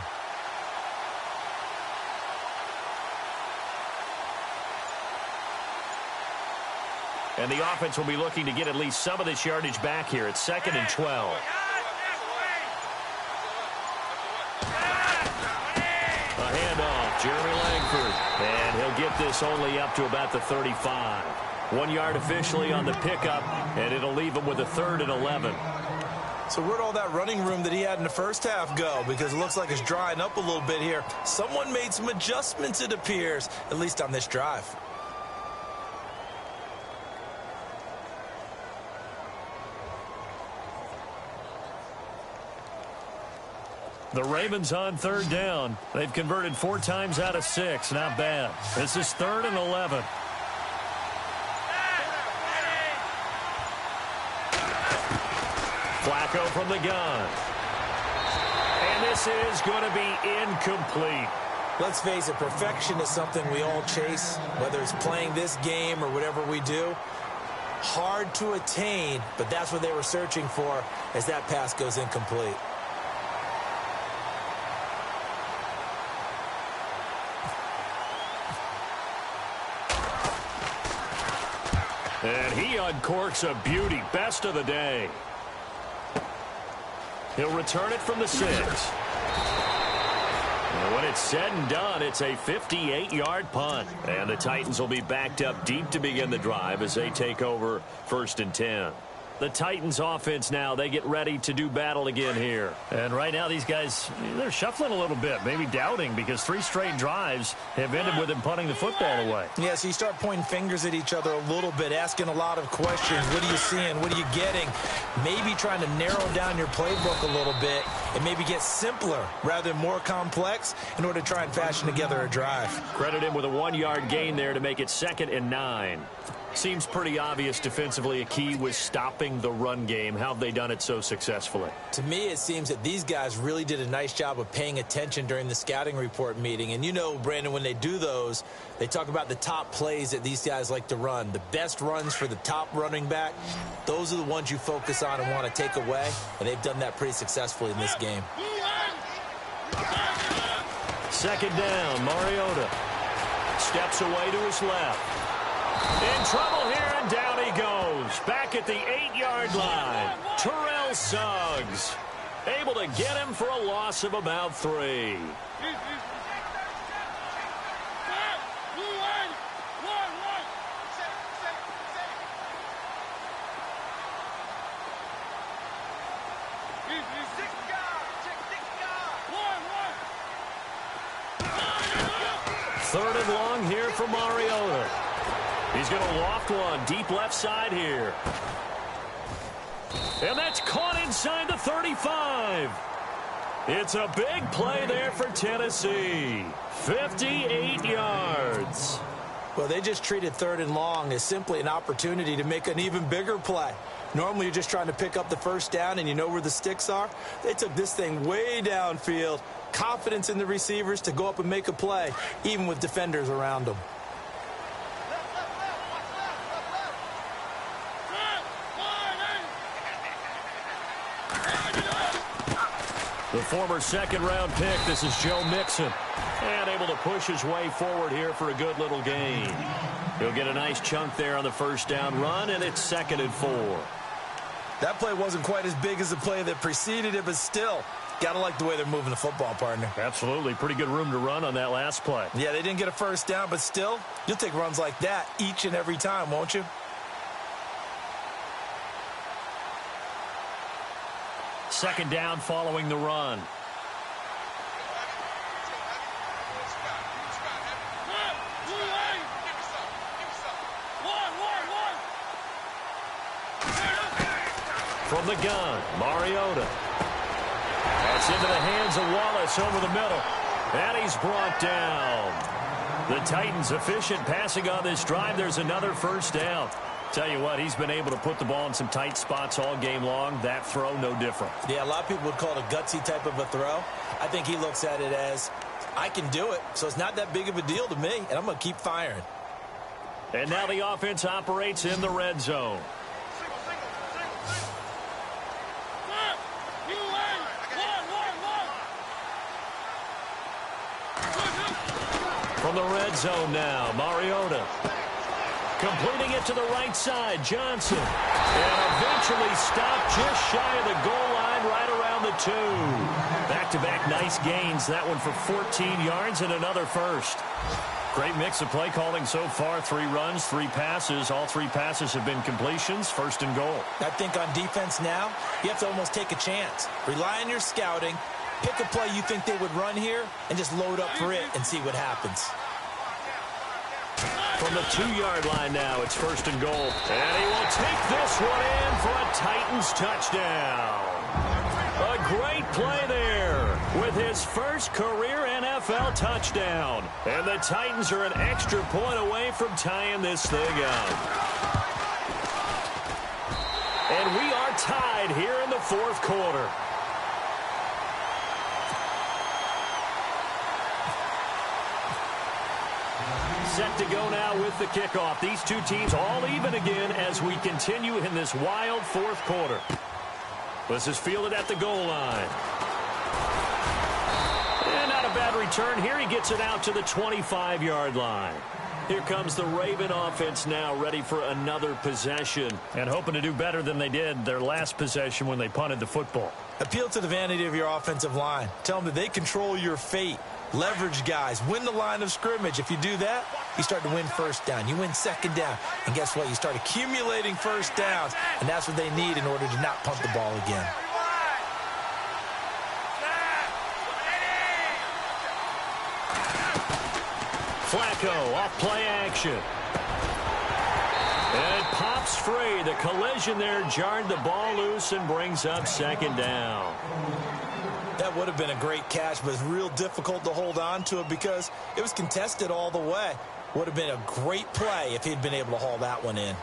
And the offense will be looking to get at least some of this yardage back here. It's 2nd and 12. A handoff, Jeremy Langford. And he'll get this only up to about the 35. 1 yard officially on the pickup, and it'll leave him with a 3rd and 11. So where'd all that running room that he had in the first half go? Because it looks like it's drying up a little bit here. Someone made some adjustments, it appears, at least on this drive. The Ravens on 3rd down. They've converted 4 times out of 6. Not bad. This is 3rd and 11. Flacco from the gun. And this is going to be incomplete. Let's face it, perfection is something we all chase, whether it's playing this game or whatever we do. Hard to attain, but that's what they were searching for as that pass goes incomplete. And he uncorks a beauty. Best of the day. He'll return it from the 6. And when it's said and done, it's a 58-yard punt. And the Titans will be backed up deep to begin the drive as they take over 1st and 10. The Titans offense now, they get ready to do battle again here. And right now these guys, they're shuffling a little bit, maybe doubting, because 3 straight drives have ended with them punting the football away. Yeah, so you start pointing fingers at each other a little bit, asking a lot of questions. What are you seeing? What are you getting? Maybe trying to narrow down your playbook a little bit and maybe get simpler rather than more complex in order to try and fashion together a drive. Credit him with a 1-yard gain there to make it 2nd and 9. Seems pretty obvious defensively a key was stopping the run game. How have they done it so successfully? To me, it seems that these guys really did a nice job of paying attention during the scouting report meeting. And you know, Brandon, when they do those, they talk about the top plays that these guys like to run. The best runs for the top running back, those are the ones you focus on and want to take away. And they've done that pretty successfully in this game. Second down, Mariota steps away to his left. In trouble here, and down he goes. Back at the 8-yard line. Terrell Suggs able to get him for a loss of about 3. Third and long here for Mariota. He's going to loft one deep left side here. And that's caught inside the 35. It's a big play there for Tennessee. 58 yards. Well, they just treated third and long as simply an opportunity to make an even bigger play. Normally, you're just trying to pick up the first down and you know where the sticks are. They took this thing way downfield. Confidence in the receivers to go up and make a play, even with defenders around them. The former second-round pick, this is Joe Mixon. And able to push his way forward here for a good little gain. He'll get a nice chunk there on the first down run, and it's 2nd and 4. That play wasn't quite as big as the play that preceded it, but still, got to like the way they're moving the football, partner. Absolutely. Pretty good room to run on that last play. Yeah, they didn't get a first down, but still, you'll take runs like that each and every time, won't you? Second down following the run. From the gun, Mariota. That's into the hands of Wallace over the middle. And he's brought down. The Titans efficient passing on this drive. There's another first down. Tell you what, he's been able to put the ball in some tight spots all game long. That throw, no different. Yeah, a lot of people would call it a gutsy type of a throw. I think he looks at it as, I can do it, so it's not that big of a deal to me, and I'm going to keep firing. And now the offense operates in the red zone. From the red zone now, Mariota. Completing it to the right side, Johnson. And eventually stopped just shy of the goal line right around the 2. Back-to-back nice gains. That one for 14 yards and another first. Great mix of play calling so far. 3 runs, 3 passes. All 3 passes have been completions. 1st and goal. I think on defense now, you have to almost take a chance. Rely on your scouting. Pick a play you think they would run here and just load up for it and see what happens. From the 2-yard line now, it's 1st and goal. And he will take this one in for a Titans touchdown. A great play there with his first career NFL touchdown. And the Titans are an extra point away from tying this thing up. And we are tied here in the 4th quarter. Set to go now with the kickoff. These two teams all even again as we continue in this wild 4th quarter. This is fielded at the goal line. And not a bad return here. He gets it out to the 25-yard line. Here comes the Raven offense now, ready for another possession. And hoping to do better than they did their last possession when they punted the football. Appeal to the vanity of your offensive line. Tell them that they control your fate. Leverage guys. Win the line of scrimmage. If you do that, you start to win first down. You win second down. And guess what? You start accumulating first downs. And that's what they need in order to not punt the ball again. Flacco off play action. And it pops free. The collision there jarred the ball loose and brings up 2nd down. That would have been a great catch, but it's real difficult to hold on to it because it was contested all the way. Would have been a great play if he'd been able to haul that one in.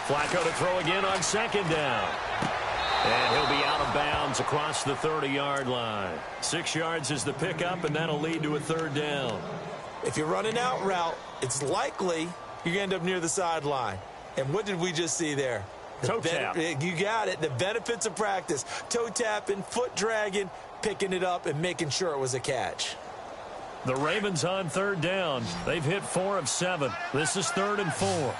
Flacco to throw again on second down. And he'll be out of bounds across the 30-yard line. 6 yards is the pickup, and that'll lead to a third down. If you're running out route, it's likely you're going to end up near the sideline. And what did we just see there? Toe tap. You got it. The benefits of practice. Toe tapping, foot dragging, picking it up, and making sure it was a catch. The Ravens on third down. They've hit 4 of 7. This is 3rd and 4.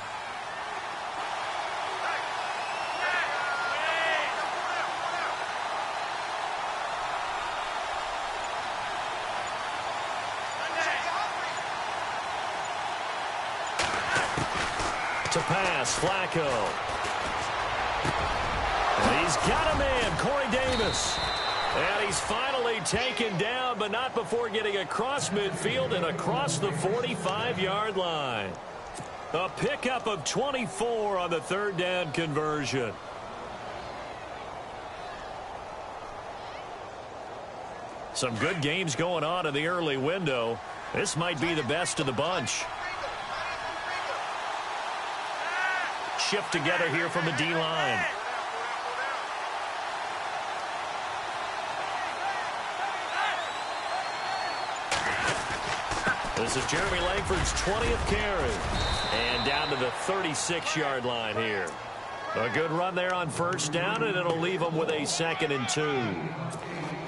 To pass, Flacco. And he's got a man, Corey Davis. And he's finally taken down, but not before getting across midfield and across the 45-yard line. A pickup of 24 on the 3rd down conversion. Some good games going on in the early window. This might be the best of the bunch. Shift together here from the D-line. This is Jeremy Langford's 20th carry. And down to the 36-yard line here. A good run there on first down, and it'll leave them with a 2nd and 2.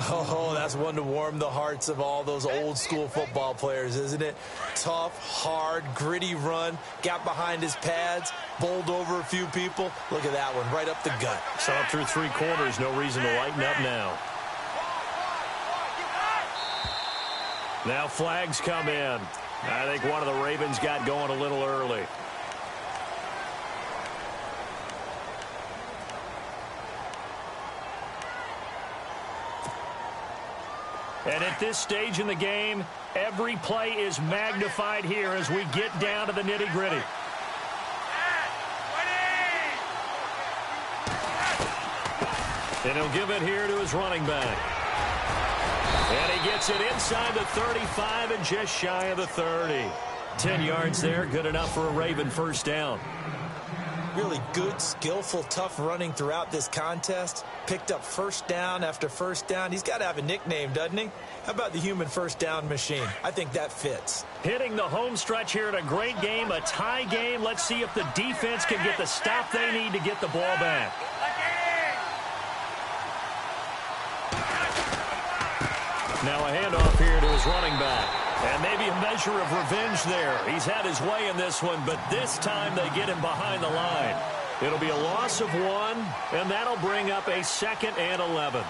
Oh, that's one to warm the hearts of all those old-school football players, isn't it? Tough, hard, gritty run. Got behind his pads, bowled over a few people. Look at that one, right up the gut. Saw it through 3 quarters. No reason to lighten up now. Now flags come in. I think one of the Ravens got going a little early. And at this stage in the game, every play is magnified here as we get down to the nitty-gritty. And he'll give it here to his running back. And he gets it inside the 35 and just shy of the 30. 10 yards there, good enough for a Raven first down. Really good, skillful, tough running throughout this contest. Picked up first down after first down. He's got to have a nickname, doesn't he? How about the human first down machine? I think that fits. Hitting the home stretch here in a great game, a tie game. Let's see if the defense can get the stop they need to get the ball back. Now a handoff here to his running back. And maybe a measure of revenge there. He's had his way in this one, but this time they get him behind the line. It'll be a loss of 1, and that'll bring up a 2nd and 11.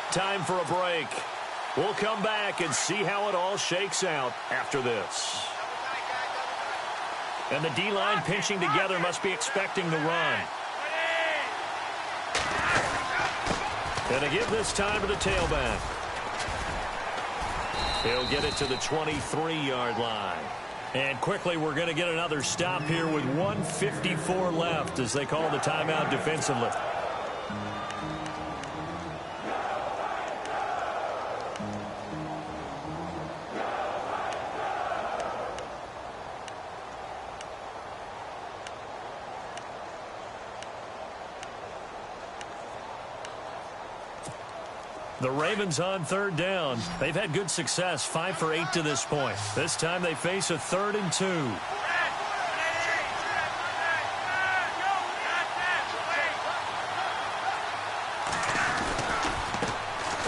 Time for a break. We'll come back and see how it all shakes out after this. And the D-line pinching together must be expecting the run. And to give this time to the tailback. He'll get it to the 23-yard line. And quickly, we're going to get another stop here with 1:54 left as they call the timeout defensively. The Ravens on third down. They've had good success, 5 for 8 to this point. This time they face a 3rd and 2.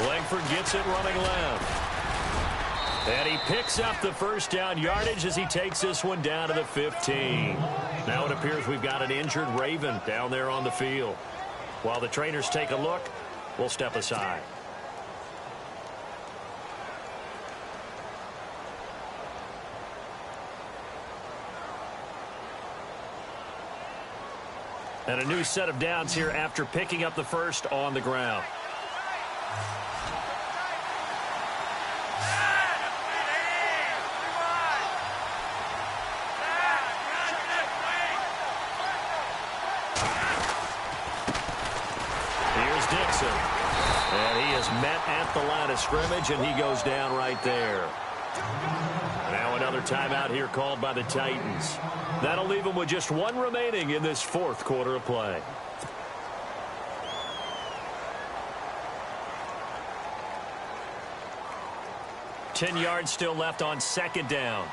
Langford gets it running left. And he picks up the first down yardage as he takes this one down to the 15. Now an appears we've got an injured Raven down there on the field. While the trainers take a look, we'll step aside. And a new set of downs here after picking up the first on the ground. Here's Dixon. And he is met at the line of scrimmage, and he goes down right there. Now another timeout here called by the Titans. That'll leave them with just one remaining in this fourth quarter of play. Ten yards still left on second down.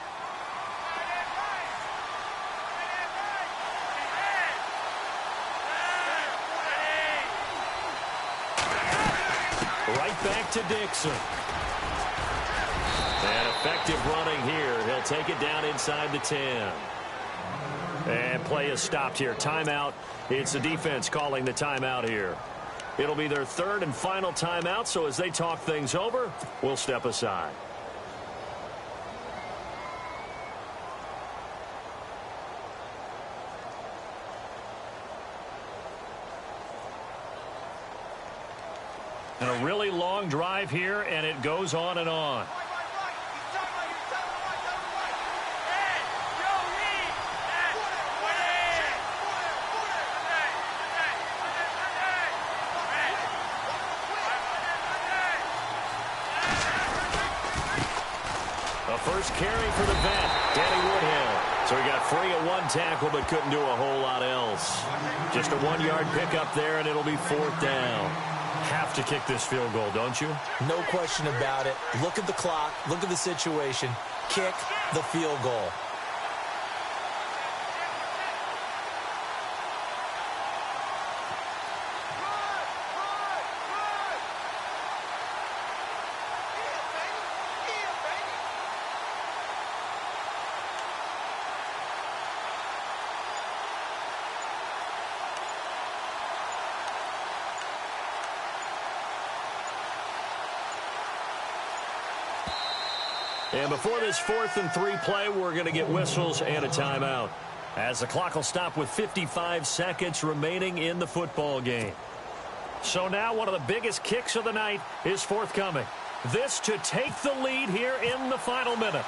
Right back to Dixon. And effective running here. He'll take it down inside the 10. And play is stopped here. Timeout. It's the defense calling the timeout here. It'll be their third and final timeout, so as they talk things over, we'll step aside. And a really long drive here, and it goes on and on. First carry for the vet, Danny Woodhill. So he got free of one tackle but couldn't do a whole lot else. Just a 1-yard pickup there, and it'll be fourth down. Have to kick this field goal, don't you? No question about it. Look at the clock. Look at the situation. Kick the field goal. And before this 4th and 3 play, we're going to get whistles and a timeout, as the clock will stop with 55 seconds remaining in the football game. So now one of the biggest kicks of the night is forthcoming. This to take the lead here in the final minute.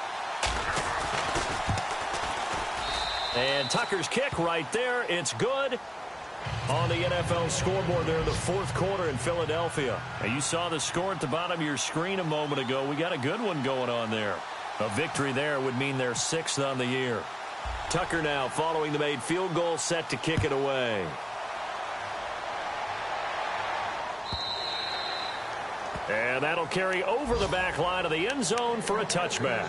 And Tucker's kick right there. It's good. On the NFL scoreboard there in the fourth quarter in Philadelphia. Now, you saw the score at the bottom of your screen a moment ago. We got a good one going on there. A victory there would mean they're 6th on the year. Tucker now following the made field goal, set to kick it away. And that'll carry over the back line of the end zone for a touchback.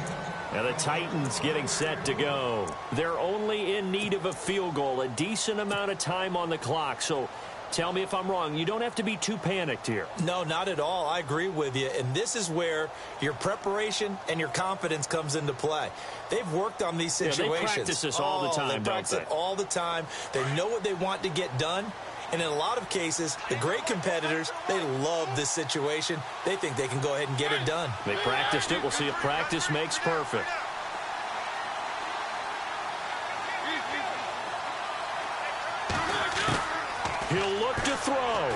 And the Titans getting set to go. They're only in need of a field goal, a decent amount of time on the clock. So tell me if I'm wrong. You don't have to be too panicked here. No, not at all. I agree with you. And this is where your preparation and your confidence comes into play. They've worked on these situations. Yeah, they practice this all the time, They practice it all the time. They know what they want to get done. And in a lot of cases, the great competitors, they love this situation. They think they can go ahead and get it done. They practiced it. We'll see if practice makes perfect. He'll look to throw.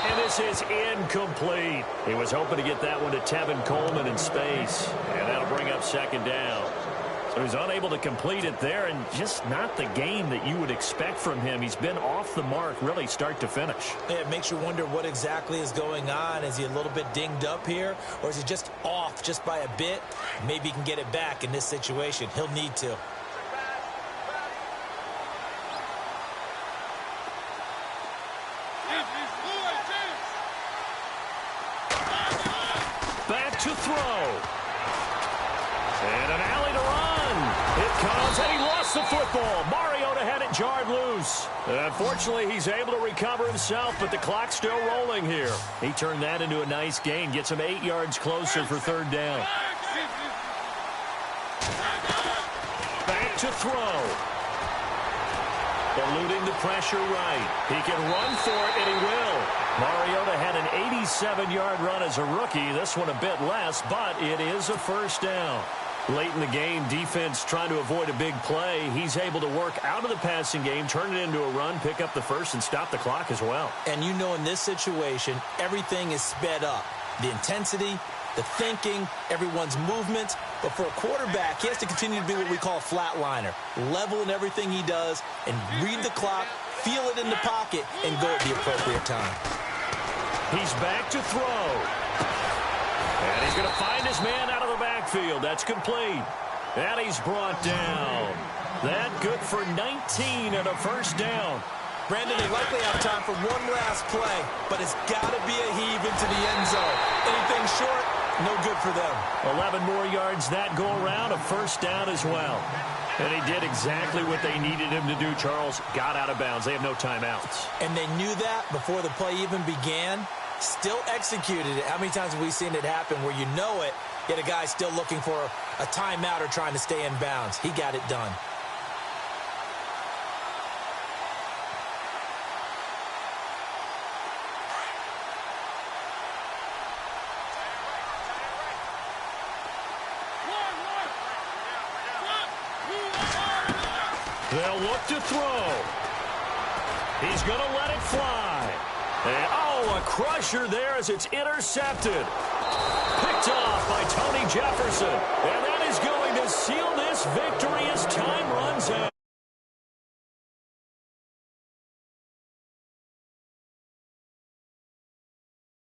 And this is incomplete. He was hoping to get that one to Tevin Coleman in space. And that'll bring up second down. So he's unable to complete it there, and just not the game that you would expect from him. He's been off the mark really start to finish. Yeah, it makes you wonder what exactly is going on. Is he a little bit dinged up here, or is he just off just by a bit? Maybe he can get it back in this situation. He'll need to. Back to throw. And an alley to run. It comes, and he lost the football. Mariota had it jarred loose. Unfortunately, he's able to recover himself, but the clock's still rolling here. He turned that into a nice gain, gets him 8 yards closer for third down. Back to throw. Eluding the pressure right. He can run for it, and he will. Mariota had an 87-yard run as a rookie. This one a bit less, but it is a first down. Late in the game, defense trying to avoid a big play. He's able to work out of the passing game, turn it into a run, pick up the first, and stop the clock as well. And you know in this situation, everything is sped up. The intensity, the thinking, everyone's movement. But for a quarterback, he has to continue to be what we call a flatliner. Level in everything he does and read the clock, feel it in the pocket, and go at the appropriate time. He's back to throw. And he's going to find his man out of the backfield. That's complete. And he's brought down. That good for 19 and a first down. Brandon, they likely have time for one last play, but it's got to be a heave into the end zone. Anything short, no good for them. 11 more yards that go around, a first down as well. And he did exactly what they needed him to do, Charles. Got out of bounds. They have no timeouts. And they knew that before the play even began. Still executed it. How many times have we seen it happen where you know it, yet a guy still looking for a timeout or trying to stay in bounds? He got it done. They'll look to throw. He's going to let it fly. And, a crusher there as it's intercepted. Picked off by Tony Jefferson. And that is going to seal this victory as time runs out.